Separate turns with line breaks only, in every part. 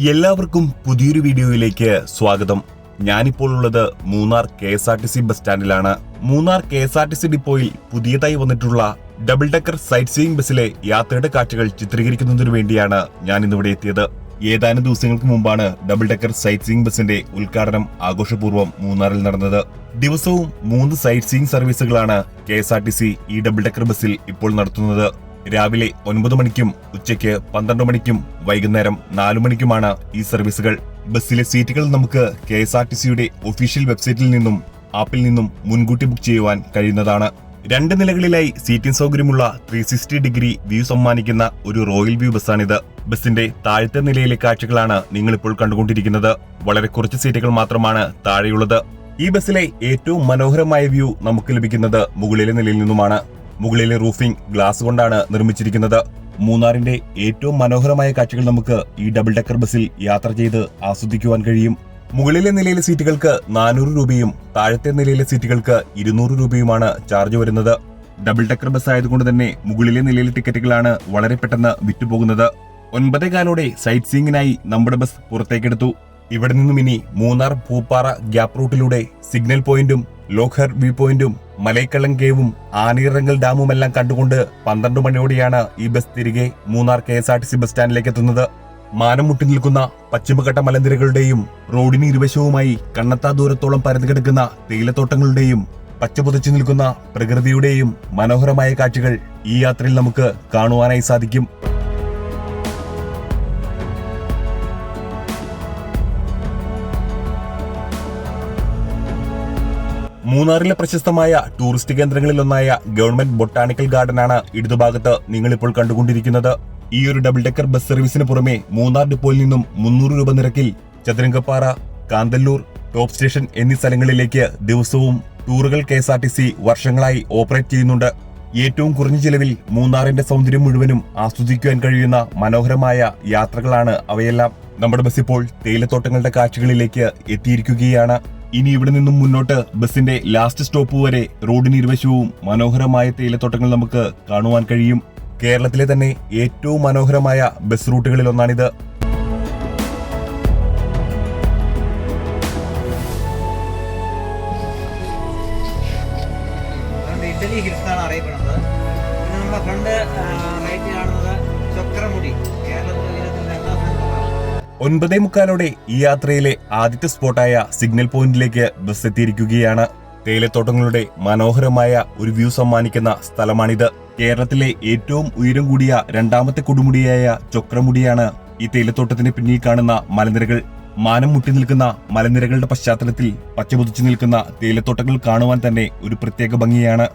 എല്ലാവർക്കും പുതിയൊരു വീഡിയോയിലേക്ക് സ്വാഗതം. ഞാനിപ്പോൾ ഉള്ളത് മൂന്നാർ KSRTC ബസ് സ്റ്റാൻഡിലാണ്. മൂന്നാർ KSRTC ഡിപ്പോയിൽ പുതിയതായി വന്നിട്ടുള്ള ഡബിൾ ഡെക്കർ സൈറ്റ് സീയിങ് ബസ്സിലെ യാത്രയുടെ കാഴ്ചകൾ ചിത്രീകരിക്കുന്നതിനു വേണ്ടിയാണ് ഞാൻ ഇന്നിവിടെ എത്തിയത്. ഏതാനും ദിവസങ്ങൾക്ക് മുമ്പാണ് ഡബിൾ ഡെക്കർ സൈറ്റ് സീയിങ് ബസിന്റെ ഉദ്ഘാടനം ആഘോഷപൂർവ്വം മൂന്നാറിൽ നടന്നത്. ദിവസവും 3 സൈറ്റ് സീയിങ് സർവീസുകളാണ് KSRTC ഈ ഡബിൾ ഡെക്കർ ബസ്സിൽ ഇപ്പോൾ നടത്തുന്നത്. രാവിലെ 9 മണിക്കും ഉച്ചയ്ക്ക് 12 മണിക്കും വൈകുന്നേരം 4 മണിക്കുമാണ് ഈ സർവീസുകൾ. ബസ്സിലെ സീറ്റുകൾ നമുക്ക് KSRTCയുടെ ഒഫീഷ്യൽ വെബ്സൈറ്റിൽ നിന്നും ആപ്പിൽ നിന്നും മുൻകൂട്ടി ബുക്ക് ചെയ്യുവാൻ കഴിയുന്നതാണ്. 2 നിലകളിലായി സീറ്റിംഗ് സൗകര്യമുള്ള 360 ഡിഗ്രി വ്യൂ സമ്മാനിക്കുന്ന ഒരു റോയൽ വ്യൂ ബസ്സാണിത്. ബസിന്റെ താഴത്തെ നിലയിലെ കാഴ്ചകളാണ് നിങ്ങളിപ്പോൾ കണ്ടുകൊണ്ടിരിക്കുന്നത്. വളരെ കുറച്ച് സീറ്റുകൾ മാത്രമാണ് താഴെയുള്ളത്. ഈ ബസ്സിലെ ഏറ്റവും മനോഹരമായ വ്യൂ നമുക്ക് ലഭിക്കുന്നത് മുകളിലെ നിലയിൽ നിന്നുമാണ്. മുകളിലെ റൂഫിംഗ് ഗ്ലാസ് കൊണ്ടാണ് നിർമ്മിച്ചിരിക്കുന്നത്. മൂന്നാറിന്റെ ഏറ്റവും മനോഹരമായ കാഴ്ചകൾ നമുക്ക് ഈ ഡബിൾ ഡെക്കർ ബസ്സിൽ യാത്ര ചെയ്ത് ആസ്വദിക്കുവാൻ കഴിയും. മുകളിലെ നിലയിലെ സീറ്റുകൾക്ക് 400 രൂപയും താഴത്തെ നിലയിലെ സീറ്റുകൾക്ക് 200 രൂപയുമാണ് ചാർജ് വരുന്നത്. ഡബിൾ ഡെക്കർ ബസ് ആയതുകൊണ്ട് തന്നെ മുകളിലെ നിലയിലെ ടിക്കറ്റുകളാണ് വളരെ പെട്ടെന്ന് വിറ്റുപോകുന്നത്. 9:15 സൈറ്റ് സീയിങ്ങിനായി നമ്മുടെ ബസ് പുറത്തേക്കെടുത്തു. ഇവിടെ നിന്നും ഇനി മൂന്നാർ പൂപ്പാറ ഗ്യാപ്പ് റൂട്ടിലൂടെ സിഗ്നൽ പോയിന്റും ലോഖർ വ്യൂ പോയിന്റും മലൈക്കള്ളം കേവും ആനയിറങ്കൽ ഡാമുമെല്ലാം കണ്ടുകൊണ്ട് 12 മണിയോടെയാണ് ഈ ബസ് തിരികെ മൂന്നാർ KSRTC ബസ് സ്റ്റാൻഡിലേക്ക് എത്തുന്നത്. മാനം മുട്ടി നിൽക്കുന്ന പശ്ചിമഘട്ട മലനിരകളുടെയും റോഡിന് ഇരുവശവുമായി കണ്ണത്താ ദൂരത്തോളം പരന്നു കിടക്കുന്ന തേയിലത്തോട്ടങ്ങളുടെയും പച്ചപുതച്ചു നിൽക്കുന്ന പ്രകൃതിയുടെയും മനോഹരമായ കാഴ്ചകൾ ഈ യാത്രയിൽ നമുക്ക് കാണുവാനായി സാധിക്കും. മൂന്നാറിലെ പ്രശസ്തമായ ടൂറിസ്റ്റ് കേന്ദ്രങ്ങളിലൊന്നായ ഗവൺമെന്റ് ബൊട്ടാണിക്കൽ ഗാർഡനാണ് ഇടതുഭാഗത്ത് നിങ്ങളിപ്പോൾ കണ്ടുകൊണ്ടിരിക്കുന്നത്. ഈ ഒരു ഡബിൾ ഡെക്കർ ബസ് സർവീസിന് പുറമെ മൂന്നാർ ഡിപ്പോയിൽ നിന്നും 300 രൂപ നിരക്കിൽ ചതുരംഗപ്പാറ, കാന്തല്ലൂർ, ടോപ്പ് സ്റ്റേഷൻ എന്നീ സ്ഥലങ്ങളിലേക്ക് ദിവസവും ടൂറുകൾ KSRTC വർഷങ്ങളായി ഓപ്പറേറ്റ് ചെയ്യുന്നുണ്ട്. ഏറ്റവും കുറഞ്ഞ ചിലവിൽ മൂന്നാറിന്റെ സൗന്ദര്യം മുഴുവനും ആസ്വദിക്കുവാൻ കഴിയുന്ന മനോഹരമായ യാത്രകളാണ് അവയെല്ലാം. നമ്മുടെ ബസ് ഇപ്പോൾ തേയിലത്തോട്ടങ്ങളുടെ കാഴ്ചകളിലേക്ക് എത്തിയിരിക്കുകയാണ്. ഇനി ഇവിടെ നിന്നും മുന്നോട്ട് ബസിന്റെ ലാസ്റ്റ് സ്റ്റോപ്പ് വരെ റോഡിന് ഇരുവശവും മനോഹരമായ തേയിലത്തോട്ടങ്ങൾ നമുക്ക് കാണുവാൻ കഴിയും. കേരളത്തിലെ തന്നെ ഏറ്റവും മനോഹരമായ ബസ് റൂട്ടുകളിൽ ഒന്നാണിത്.
ഇറ്റലി ഹിൽസ് ആണ് അറിയപ്പെടുന്നത്. നമ്മുടെ ഫ്രണ്ട് റൈറ്റ് കാണുന്നത് ചക്രമുടി, കേരളത്തിലെ
9:45 ഈ യാത്രയിലെ ആദ്യത്തെ സ്പോട്ടായ സിഗ്നൽ പോയിന്റിലേക്ക് ബസ് എത്തിയിരിക്കുകയാണ്. തേയിലത്തോട്ടങ്ങളുടെ മനോഹരമായ ഒരു വ്യൂ സമ്മാനിക്കുന്ന സ്ഥലമാണിത്. കേരളത്തിലെ ഏറ്റവും ഉയരം കൂടിയ 2ാമത്തെ കൊടുമുടിയായ ചക്രമുടിയാണ് ഈ തേയിലത്തോട്ടത്തിന് പിന്നിൽ കാണുന്ന മലനിരകൾ. മാനം മുട്ടി നിൽക്കുന്ന മലനിരകളുടെ പശ്ചാത്തലത്തിൽ പച്ചപുതിച്ചു നിൽക്കുന്ന തേയിലത്തോട്ടങ്ങൾ കാണുവാൻ തന്നെ ഒരു പ്രത്യേക ഭംഗിയാണ്.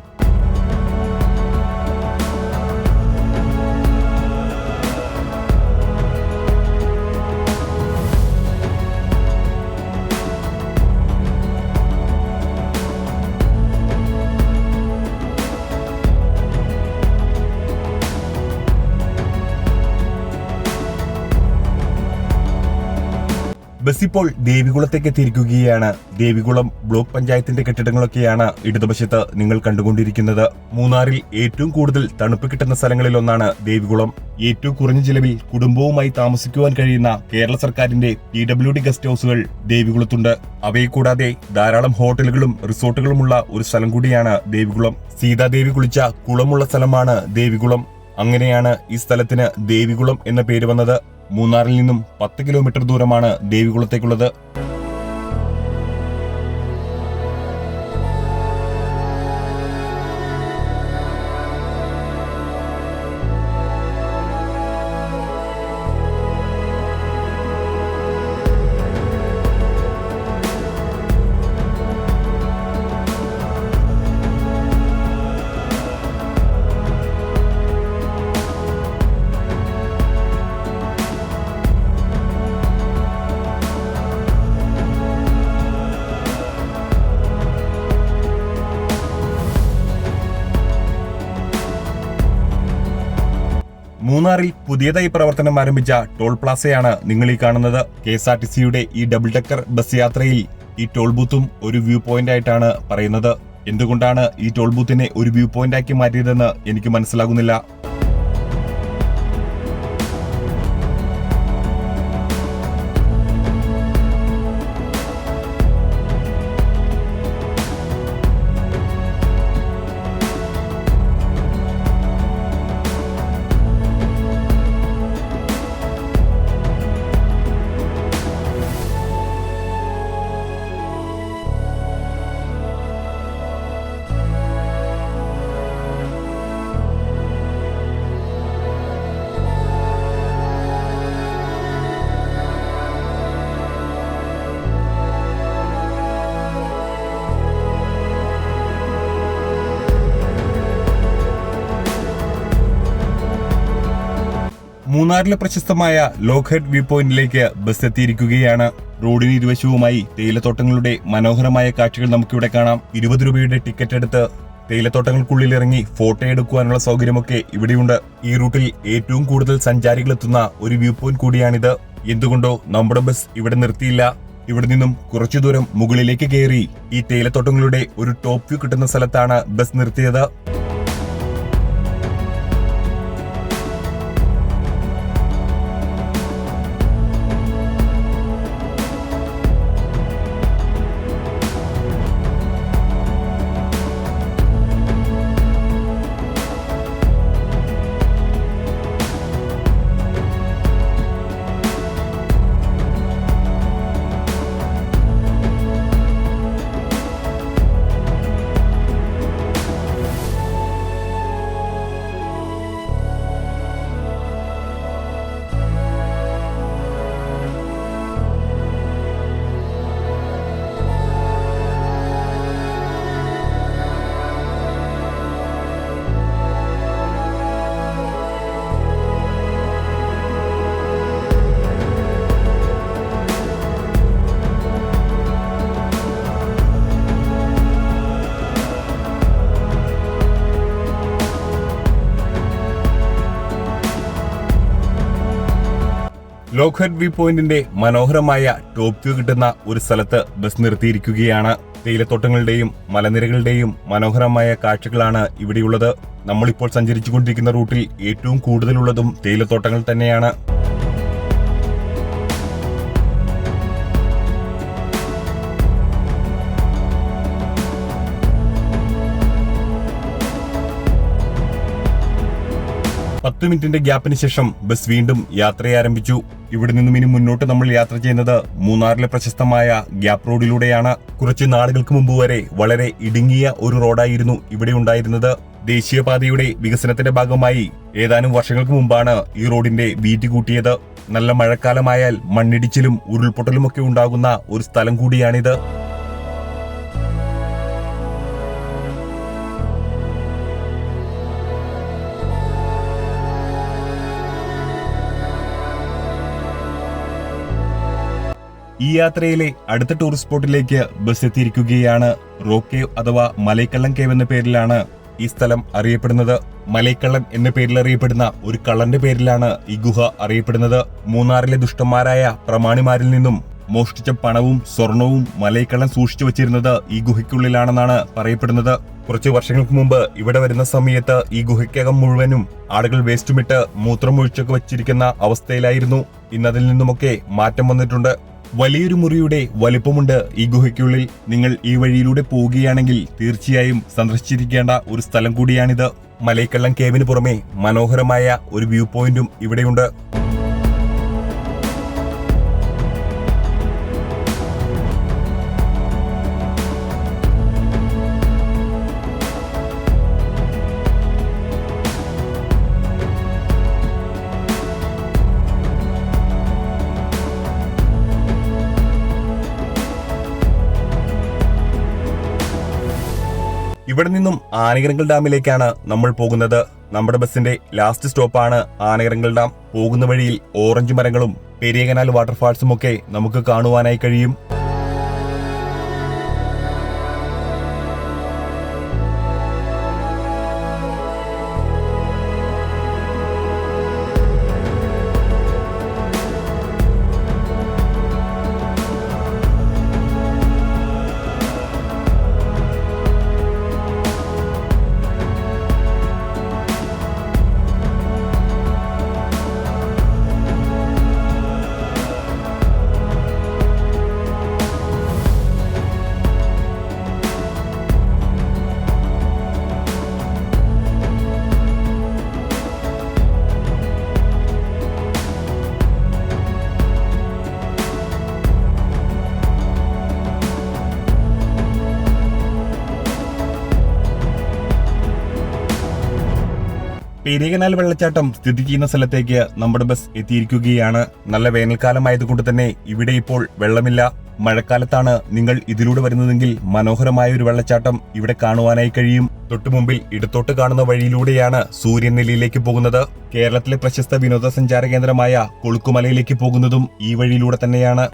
ബസ് ഇപ്പോൾ ദേവികുളത്തേക്ക് എത്തിയിരിക്കുകയാണ്. ദേവികുളം ബ്ലോക്ക് പഞ്ചായത്തിന്റെ കെട്ടിടങ്ങളൊക്കെയാണ് ഇടതുവശത്ത് നിങ്ങൾ കണ്ടുകൊണ്ടിരിക്കുന്നത്. മൂന്നാറിൽ ഏറ്റവും കൂടുതൽ തണുപ്പ് കിട്ടുന്ന സ്ഥലങ്ങളിൽ ഒന്നാണ് ദേവികുളം. ഏറ്റവും കുറഞ്ഞ ചിലവിൽ കുടുംബവുമായി താമസിക്കുവാൻ കഴിയുന്ന കേരള സർക്കാരിന്റെ PWD ഗസ്റ്റ് ഹൌസുകൾ ദേവികുളത്തുണ്ട്. അവയെ കൂടാതെ ധാരാളം ഹോട്ടലുകളും റിസോർട്ടുകളുമുള്ള ഒരു സ്ഥലം കൂടിയാണ് ദേവികുളം. സീതാദേവി കുളിച്ച കുളമുള്ള സ്ഥലമാണ് ദേവികുളം. അങ്ങനെയാണ് ഈ സ്ഥലത്തിന് ദേവികുളം എന്ന പേര് വന്നത്. മൂന്നാറിൽ നിന്നും 10 കിലോമീറ്റർ ദൂരമാണ് ദേവികുളത്തേക്കുള്ളത്. മൂന്നാറിൽ പുതിയതായി പ്രവർത്തനം ആരംഭിച്ച ടോൾ പ്ലാസയാണ് നിങ്ങൾ ഈ കാണുന്നത്. KSRTCയുടെ ഈ ഡബിൾ ഡെക്കർ ബസ് യാത്രയിൽ ഈ ടോൾ ബൂത്തും ഒരു വ്യൂ പോയിന്റ് ആയിട്ടാണ് പറയുന്നത്. എന്തുകൊണ്ടാണ് ഈ ടോൾ ബൂത്തിനെ ഒരു വ്യൂ പോയിന്റ് ആക്കി മാറ്റിയതെന്ന് എനിക്ക് മനസ്സിലാകുന്നില്ല. മൂന്നാറിലെ പ്രശസ്തമായ ലോക്ക്ഹെഡ് വ്യൂ പോയിന്റിലേക്ക് ബസ് എത്തിയിരിക്കുകയാണ്. റോഡിന് ഇരുവശവുമായി തേയിലത്തോട്ടങ്ങളുടെ മനോഹരമായ കാഴ്ചകൾ നമുക്കിവിടെ കാണാം. 20 രൂപയുടെ ടിക്കറ്റ് എടുത്ത് തേയിലത്തോട്ടങ്ങൾക്കുള്ളിൽ ഇറങ്ങി ഫോട്ടോ എടുക്കുവാനുള്ള സൗകര്യമൊക്കെ ഇവിടെയുണ്ട്. ഈ റൂട്ടിൽ ഏറ്റവും കൂടുതൽ സഞ്ചാരികൾ എത്തുന്ന ഒരു വ്യൂ പോയിന്റ് കൂടിയാണിത്. എന്തുകൊണ്ടോ നമ്മുടെ ബസ് ഇവിടെ നിർത്തിയില്ല. ഇവിടെ നിന്നും കുറച്ചു ദൂരം മുകളിലേക്ക് കയറി ഈ തേയിലത്തോട്ടങ്ങളുടെ ഒരു ടോപ്പ് വ്യൂ കിട്ടുന്ന സ്ഥലത്താണ് ബസ് നിർത്തിയത്. ലോക്ക്ഹെഡ് വ്യൂ പോയിന്റിന്റെ മനോഹരമായ ടോപ്പ് വ്യൂ കിട്ടുന്ന ഒരു സ്ഥലത്ത് ബസ് നിർത്തിയിരിക്കുകയാണ്. തേയിലത്തോട്ടങ്ങളുടെയും മലനിരകളുടെയും മനോഹരമായ കാഴ്ചകളാണ് ഇവിടെയുള്ളത്. നമ്മളിപ്പോൾ സഞ്ചരിച്ചുകൊണ്ടിരിക്കുന്ന റൂട്ടിൽ ഏറ്റവും കൂടുതലുള്ളതും തേയിലത്തോട്ടങ്ങൾ തന്നെയാണ്. പത്ത് മിനിറ്റിന്റെ ഗ്യാപ്പിന് ശേഷം ബസ് വീണ്ടും യാത്രയെ ആരംഭിച്ചു. ഇവിടെ നിന്നും ഇനി മുന്നോട്ട് നമ്മൾ യാത്ര ചെയ്യുന്നത് മൂന്നാറിലെ പ്രശസ്തമായ ഗ്യാപ്പ് റോഡിലൂടെയാണ്. കുറച്ച് നാളുകൾക്ക് മുമ്പ് വരെ വളരെ ഇടുങ്ങിയ ഒരു റോഡായിരുന്നു ഇവിടെ ഉണ്ടായിരുന്നത്. ദേശീയപാതയുടെ വികസനത്തിന്റെ ഭാഗമായി ഏതാനും വർഷങ്ങൾക്ക് മുമ്പാണ് ഈ റോഡിന്റെ വീതി കൂട്ടിയത്. നല്ല മഴക്കാലമായാൽ മണ്ണിടിച്ചിലും ഉരുൾപൊട്ടലുമൊക്കെ ഉണ്ടാകുന്ന ഒരു സ്ഥലം കൂടിയാണിത്. ഈ യാത്രയിലെ അടുത്ത ടൂറിസ്റ്റ് സ്പോട്ടിലേക്ക് ബസ് എത്തിയിരിക്കുകയാണ്. റോക്ക് കേവ് അഥവാ മലൈക്കള്ളൻ കേവ് എന്ന പേരിലാണ് ഈ സ്ഥലം അറിയപ്പെടുന്നത്. മലൈക്കള്ളൻ എന്ന പേരിൽ അറിയപ്പെടുന്ന ഒരു കള്ളന്റെ പേരിലാണ് ഈ ഗുഹ അറിയപ്പെടുന്നത്. മൂന്നാറിലെ ദുഷ്ടന്മാരായ പ്രമാണിമാരിൽ നിന്നും മോഷ്ടിച്ച പണവും സ്വർണവും മലൈക്കള്ളൻ സൂക്ഷിച്ചു വച്ചിരുന്നത് ഈ ഗുഹയ്ക്കുള്ളിലാണെന്നാണ് പറയപ്പെടുന്നത്. കുറച്ച് വർഷങ്ങൾക്ക് മുമ്പ് ഇവിടെ വരുന്ന സമയത്ത് ഈ ഗുഹയ്ക്കകം മുഴുവനും ആളുകൾ വേസ്റ്റുമിട്ട് മൂത്രമൊഴിച്ചൊക്കെ വച്ചിരിക്കുന്ന അവസ്ഥയിലായിരുന്നു. ഇന്നതിൽ നിന്നുമൊക്കെ മാറ്റം വന്നിട്ടുണ്ട്. വലിയൊരു മുറിയുടെ വലിപ്പമുണ്ട് ഈ ഗുഹയ്ക്കുള്ളിൽ. നിങ്ങൾ ഈ വഴിയിലൂടെ പോവുകയാണെങ്കിൽ തീർച്ചയായും സന്ദർശിച്ചിരിക്കേണ്ട ഒരു സ്ഥലം കൂടിയാണിത്. മലൈക്കള്ളൻ കേവിന് പുറമെ മനോഹരമായ ഒരു വ്യൂ പോയിന്റും ഇവിടെയുണ്ട്. ഇവിടെ നിന്നും ആനയിറങ്കൽ ഡാമിലേക്കാണ് നമ്മൾ പോകുന്നത്. നമ്മുടെ ബസിന്റെ ലാസ്റ്റ് സ്റ്റോപ്പാണ് ആനയിറങ്കൽ ഡാം. പോകുന്ന വഴിയിൽ ഓറഞ്ച് മരങ്ങളും പെരിയകനാൽ വാട്ടർഫാൾസും ഒക്കെ നമുക്ക് കാണുവാനായി കഴിയും. പെരിയകനാൽ വെള്ളച്ചാട്ടം സ്ഥിതി ചെയ്യുന്ന സ്ഥലത്തേക്ക് നമ്മുടെ ബസ് എത്തിയിരിക്കുകയാണ്. നല്ല വേനൽക്കാലമായതുകൊണ്ട് തന്നെ ഇവിടെ ഇപ്പോൾ വെള്ളമില്ല. മഴക്കാലത്താണ് നിങ്ങൾ ഇതിലൂടെ വരുന്നതെങ്കിൽ മനോഹരമായ ഒരു വെള്ളച്ചാട്ടം ഇവിടെ കാണുവാനായി കഴിയും. തൊട്ടുമുമ്പിൽ ഇടത്തോട്ട് കാണുന്ന വഴിയിലൂടെയാണ് സൂര്യനെല്ലിയിലേക്ക് പോകുന്നത്. കേരളത്തിലെ പ്രശസ്ത വിനോദസഞ്ചാര കേന്ദ്രമായ കൊളുക്കുമലയിലേക്ക് പോകുന്നതും ഈ വഴിയിലൂടെ തന്നെയാണ്.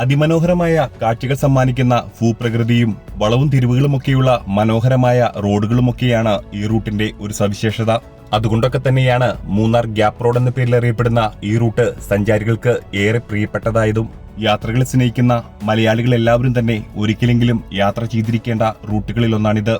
അതിമനോഹരമായ കാഴ്ചകൾ സമ്മാനിക്കുന്ന ഭൂപ്രകൃതിയും വളവും തിരിവുകളുമൊക്കെയുള്ള മനോഹരമായ റോഡുകളുമൊക്കെയാണ് ഈ റൂട്ടിന്റെ ഒരു സവിശേഷത. അതുകൊണ്ടൊക്കെ തന്നെയാണ് മൂന്നാർ ഗ്യാപ്പ് റോഡ് എന്ന പേരിൽ അറിയപ്പെടുന്ന ഈ റൂട്ട് സഞ്ചാരികൾക്ക് ഏറെ പ്രിയപ്പെട്ടതായതും. യാത്രകളെ സ്നേഹിക്കുന്ന മലയാളികൾ എല്ലാവരും തന്നെ ഒരിക്കലെങ്കിലും യാത്ര ചെയ്തിരിക്കേണ്ട റൂട്ടുകളിലൊന്നാണിത്.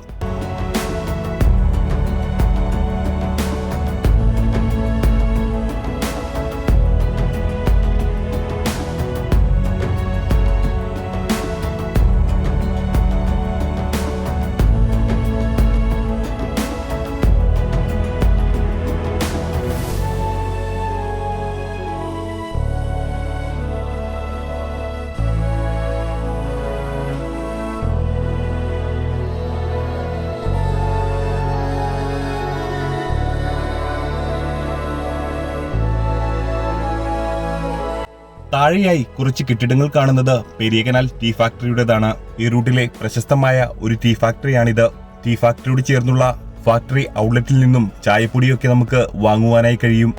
താഴെയായി കുറച്ച് കെട്ടിടങ്ങൾ കാണുന്നത് പെരിയകനാൽ ടീ ഫാക്ടറിയുടേതാണ്. ഈ റൂട്ടിലെ പ്രശസ്തമായ ഒരു ടീ ഫാക്ടറിയാണിത്. ടീ ഫാക്ടറിയോട് ചേർന്നുള്ള ഫാക്ടറി ഔട്ട്ലെറ്റിൽ നിന്നും ചായപ്പൊടിയൊക്കെ നമുക്ക് വാങ്ങുവാനായി കഴിയും.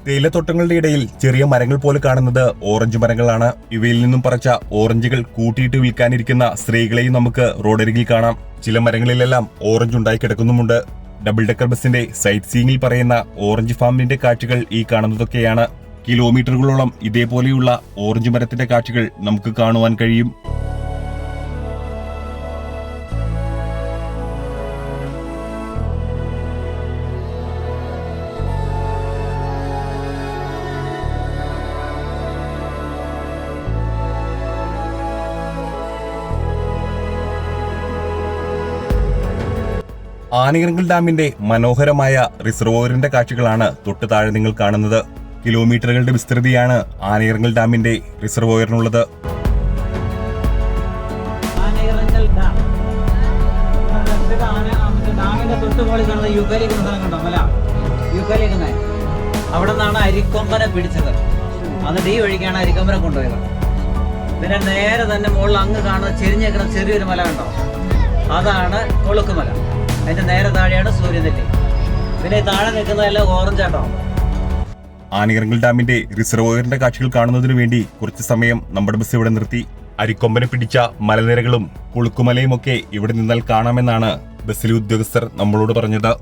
തേയിലത്തോട്ടങ്ങളുടെ ഇടയിൽ ചെറിയ മരങ്ങൾ പോലെ കാണുന്നത് ഓറഞ്ച് മരങ്ങളാണ്. ഇവയിൽ നിന്നും പറിച്ച ഓറഞ്ചുകൾ കൂട്ടിയിട്ട് വിൽക്കാനിരിക്കുന്ന സ്ത്രീകളെയും നമുക്ക് റോഡരികിൽ കാണാം. ചില മരങ്ങളിലെല്ലാം ഓറഞ്ച് ഉണ്ടായി കിടക്കുന്നുമുണ്ട്. ഡബിൾ ഡെക്കർ ബസിന്റെ സൈറ്റ് സീയിങ്ങിൽ പറയുന്ന ഓറഞ്ച് ഫാമിന്റെ കാഴ്ചകൾ ഈ കാണുന്നതൊക്കെയാണ്. കിലോമീറ്ററുകളോളം ഇതേപോലെയുള്ള ഓറഞ്ച് മരത്തിന്റെ കാഴ്ചകൾ നമുക്ക് കാണുവാൻ കഴിയും. ആനയിറങ്കൽ ഡാമിന്റെ മനോഹരമായ റിസർവോയറിന്റെ കാഴ്ചകളാണ് തൊട്ട് താഴെ നിങ്ങൾ കാണുന്നത്. കിലോമീറ്ററുകളുടെ വിസ്തൃതിയാണ് ആനയിറങ്കൽ ഡാമിന്റെ റിസർവോയറിനുള്ളത്.
ആനയിറങ്കൽ ഡാം ഡാമിന്റെ തൊട്ടുമുകളിൽ കാണുന്ന യുഗലിക്കുന്ന സ്ഥലം കണ്ടോ? മല യുഗലിക്കുന്ന അവിടെ നിന്നാണ് അരിക്കൊമ്പനെ പിടിച്ചത്. എന്നിട്ട് ഈ വഴിക്കാണ് അരിക്കൊമ്പനെ കൊണ്ടുപോയത്. പിന്നെ നേരെ തന്നെ മുകളിൽ അങ്ങ് കാണുന്ന ചെരിഞ്ഞേക്കുന്ന ചെറിയൊരു മല കണ്ടോ? അതാണ് കൊളുക്കുമല. അതിന്റെ നേരെ താഴെയാണ് സൂര്യനെല്ലി. പിന്നെ താഴെ നിൽക്കുന്നതെല്ലാം ഓറഞ്ചാട്ടോ.
ആനയിറങ്കൽ ഡാമിന്റെ റിസർവോയറിന്റെ കാഴ്ചകൾ കാണുന്നതിനു വേണ്ടി കുറച്ച് സമയം നമ്മുടെ ബസ് ഇവിടെ നിർത്തി. അരിക്കൊമ്പനെ പിടിച്ച മലനിരകളും കൊളുക്കുമലയും ഒക്കെ ഇവിടെ നിന്നാൽ കാണാമെന്നാണ് ബസ്സിലെ ഉദ്യോഗസ്ഥർ നമ്മളോട് പറഞ്ഞത്.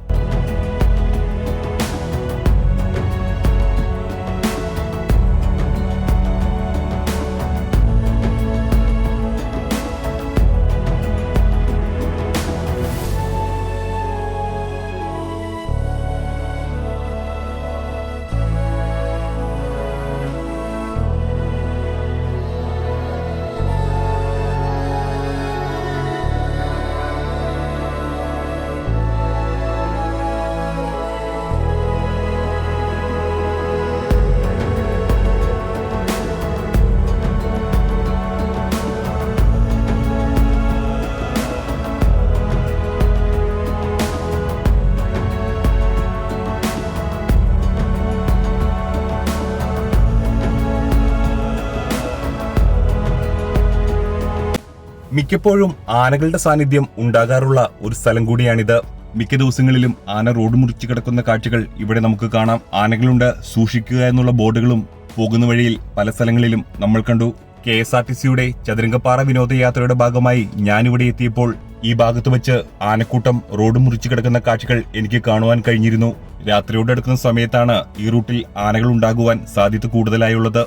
മിക്കപ്പോഴും ആനകളുടെ സാന്നിധ്യം ഉണ്ടാകാറുള്ള ഒരു സ്ഥലം കൂടിയാണിത്. മിക്ക ദിവസങ്ങളിലും ആന റോഡ് മുറിച്ചു കിടക്കുന്ന കാഴ്ചകൾ ഇവിടെ നമുക്ക് കാണാം. ആനകളുണ്ട്, സൂക്ഷിക്കുക എന്നുള്ള ബോർഡുകളും പോകുന്ന വഴിയിൽ പല സ്ഥലങ്ങളിലും നമ്മൾ കണ്ടു. KSRTCയുടെ ചതുരംഗപ്പാറ വിനോദയാത്രയുടെ ഭാഗമായി ഞാനിവിടെ എത്തിയപ്പോൾ ഈ ഭാഗത്ത് വെച്ച് ആനക്കൂട്ടം റോഡ് മുറിച്ചു കിടക്കുന്ന കാഴ്ചകൾ എനിക്ക് കാണുവാൻ കഴിഞ്ഞിരുന്നു. രാത്രിയോട് അടുക്കുന്ന സമയത്താണ് ഈ റൂട്ടിൽ ആനകൾ ഉണ്ടാകുവാൻ സാധ്യത കൂടുതലായുള്ളത്.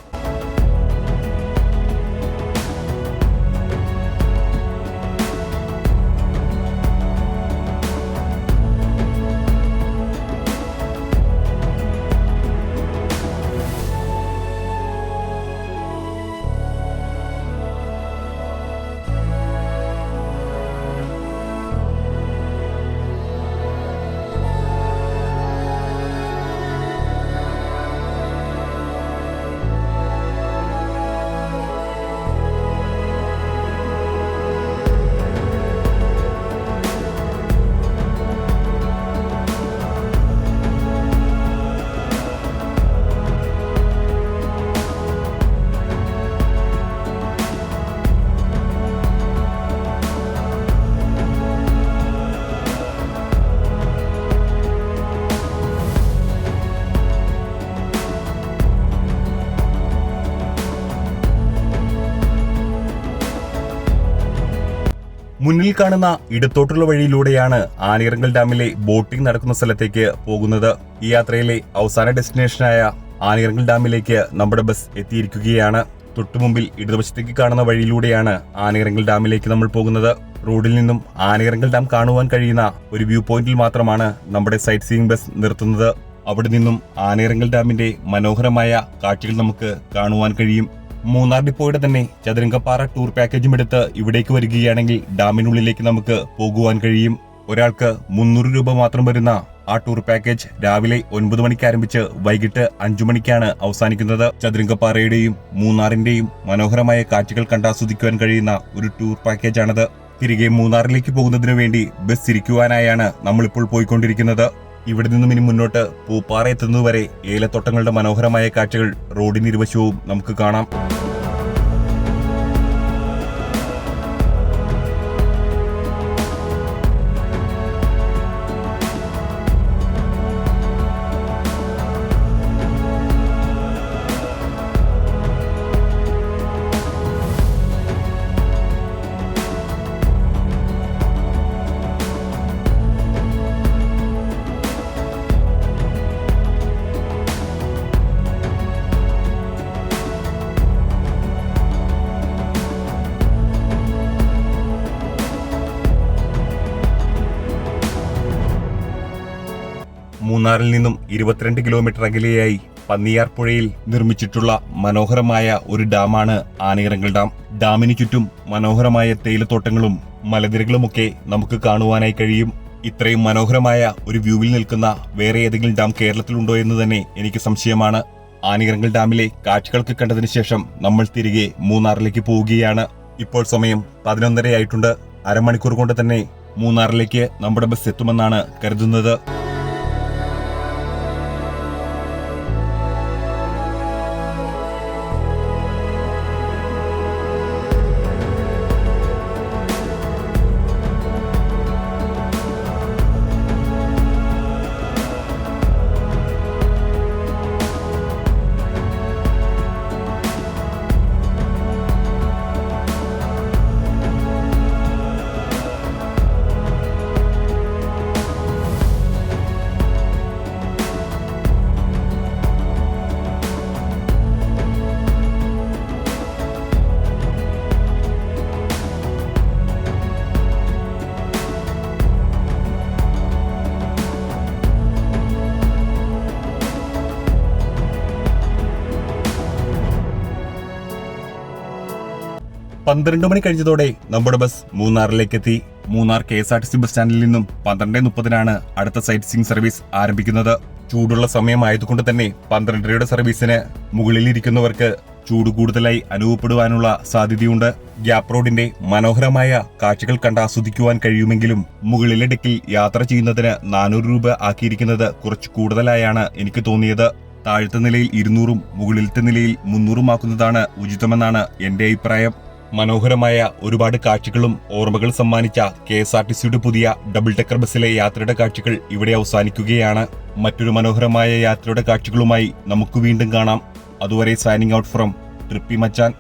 മുന്നിൽ കാണുന്ന ഇടത്തോട്ടുള്ള വഴിയിലൂടെയാണ് ആനയിറങ്കൽ ഡാമിലെ ബോട്ടിംഗ് നടക്കുന്ന സ്ഥലത്തേക്ക് പോകുന്നത്. ഈ യാത്രയിലെ അവസാന ഡെസ്റ്റിനേഷനായ ആനയിറങ്കൽ ഡാമിലേക്ക് നമ്മുടെ ബസ് എത്തിയിരിക്കുകയാണ്. തൊട്ടുമുമ്പിൽ ഇടതുവശത്തേക്ക് കാണുന്ന വഴിയിലൂടെയാണ് ആനയിറങ്കൽ ഡാമിലേക്ക് നമ്മൾ പോകുന്നത്. റോഡിൽ നിന്നും ആനയിറങ്കൽ ഡാം കാണുവാൻ കഴിയുന്ന ഒരു വ്യൂ പോയിന്റിൽ മാത്രമാണ് നമ്മുടെ സൈറ്റ് സീയിങ് ബസ് നിർത്തുന്നത്. അവിടെ നിന്നും ആനയിറങ്കൽ ഡാമിന്റെ മനോഹരമായ കാഴ്ചകൾ നമുക്ക് കാണുവാൻ കഴിയും. മൂന്നാർ ഡിപ്പോയുടെ തന്നെ ചതുരംഗപ്പാറ ടൂർ പാക്കേജും എടുത്ത് ഇവിടേക്ക് വരികയാണെങ്കിൽ ഡാമിനുള്ളിലേക്ക് നമുക്ക് പോകുവാൻ കഴിയും. ഒരാൾക്ക് 300 രൂപ മാത്രം വരുന്ന ആ ടൂർ പാക്കേജ് രാവിലെ 9 മണിക്ക് ആരംഭിച്ച് വൈകിട്ട് 5 മണിക്കാണ് അവസാനിക്കുന്നത്. ചതുരംഗപ്പാറയുടെയും മൂന്നാറിന്റെയും മനോഹരമായ കാഴ്ചകൾ കണ്ടാസ്വദിക്കുവാൻ കഴിയുന്ന ഒരു ടൂർ പാക്കേജാണത്. തിരികെ മൂന്നാറിലേക്ക് പോകുന്നതിനു വേണ്ടി ബസ് തിരിക്കുവാനായാണ് നമ്മളിപ്പോൾ പോയിക്കൊണ്ടിരിക്കുന്നത്. ഇവിടെ നിന്നും ഇനി മുന്നോട്ട് പൂപ്പാറ എത്തുന്നതുവരെ ഏലത്തോട്ടങ്ങളുടെ മനോഹരമായ കാഴ്ചകൾ റോഡിനിരുവശവും നമുക്ക് കാണാം. മൂന്നാറിൽ നിന്നും 22 കിലോമീറ്റർ അകലെയായി പന്നിയാർ പുഴയിൽ നിർമ്മിച്ചിട്ടുള്ള മനോഹരമായ ഒരു ഡാമാണ് ആനയിറങ്കൽ ഡാം. ഡാമിന് ചുറ്റും മനോഹരമായ തേയിലത്തോട്ടങ്ങളും മലനിരകളുമൊക്കെ നമുക്ക് കാണുവാനായി കഴിയും. ഇത്രയും മനോഹരമായ ഒരു വ്യൂവിൽ നിൽക്കുന്ന വേറെ ഏതെങ്കിലും ഡാം കേരളത്തിലുണ്ടോ എന്ന് തന്നെ എനിക്ക് സംശയമാണ്. ആനയിറങ്കൽ ഡാമിലെ കാഴ്ചകളൊക്കെ കണ്ടതിന് ശേഷം നമ്മൾ തിരികെ മൂന്നാറിലേക്ക് പോവുകയാണ്. ഇപ്പോൾ സമയം 11:30 ആയിട്ടുണ്ട്. അരമണിക്കൂർ കൊണ്ട് തന്നെ മൂന്നാറിലേക്ക് നമ്മുടെ ബസ് എത്തുമെന്നാണ് കരുതുന്നത്. പന്ത്രണ്ട് മണി കഴിഞ്ഞതോടെ നമ്മുടെ ബസ് മൂന്നാറിലേക്ക് എത്തി. മൂന്നാർ KSRTC ബസ് സ്റ്റാൻഡിൽ നിന്നും 12:30 അടുത്ത സൈറ്റ് സീയിങ് സർവീസ് ആരംഭിക്കുന്നത്. ചൂടുള്ള സമയമായതുകൊണ്ട് തന്നെ 12:30 സർവീസിന് മുകളിലിരിക്കുന്നവർക്ക് ചൂട് കൂടുതലായി അനുഭവപ്പെടുവാനുള്ള സാധ്യതയുണ്ട്. ഗ്യാപ്പ് റോഡിന്റെ മനോഹരമായ കാഴ്ചകൾ കണ്ടാസ്വദിക്കുവാൻ കഴിയുമെങ്കിലും മുകളിലെ ഡെക്കിൽ യാത്ര ചെയ്യുന്നതിന് 400 രൂപ ആക്കിയിരിക്കുന്നത് കുറച്ച് കൂടുതലായാണ് എനിക്ക് തോന്നിയത്. താഴത്തെ നിലയിൽ 200ഉം മുകളിലത്തെ നിലയിൽ 300ഉം ആക്കുന്നതാണ് ഉചിതമെന്നാണ് എന്റെ അഭിപ്രായം. മനോഹരമായ ഒരുപാട് കാഴ്ചകളും ഓർമ്മകൾ സമ്മാനിച്ച KSRTCയുടെ പുതിയ ഡബിൾ ഡെക്കർ ബസ്സിലെ യാത്രയുടെ കാഴ്ചകൾ ഇവിടെ അവസാനിക്കുകയാണ്. മറ്റൊരു മനോഹരമായ യാത്രയുടെ കാഴ്ചകളുമായി നമുക്ക് വീണ്ടും കാണാം. അതുവരെ signing out from trippy Machan.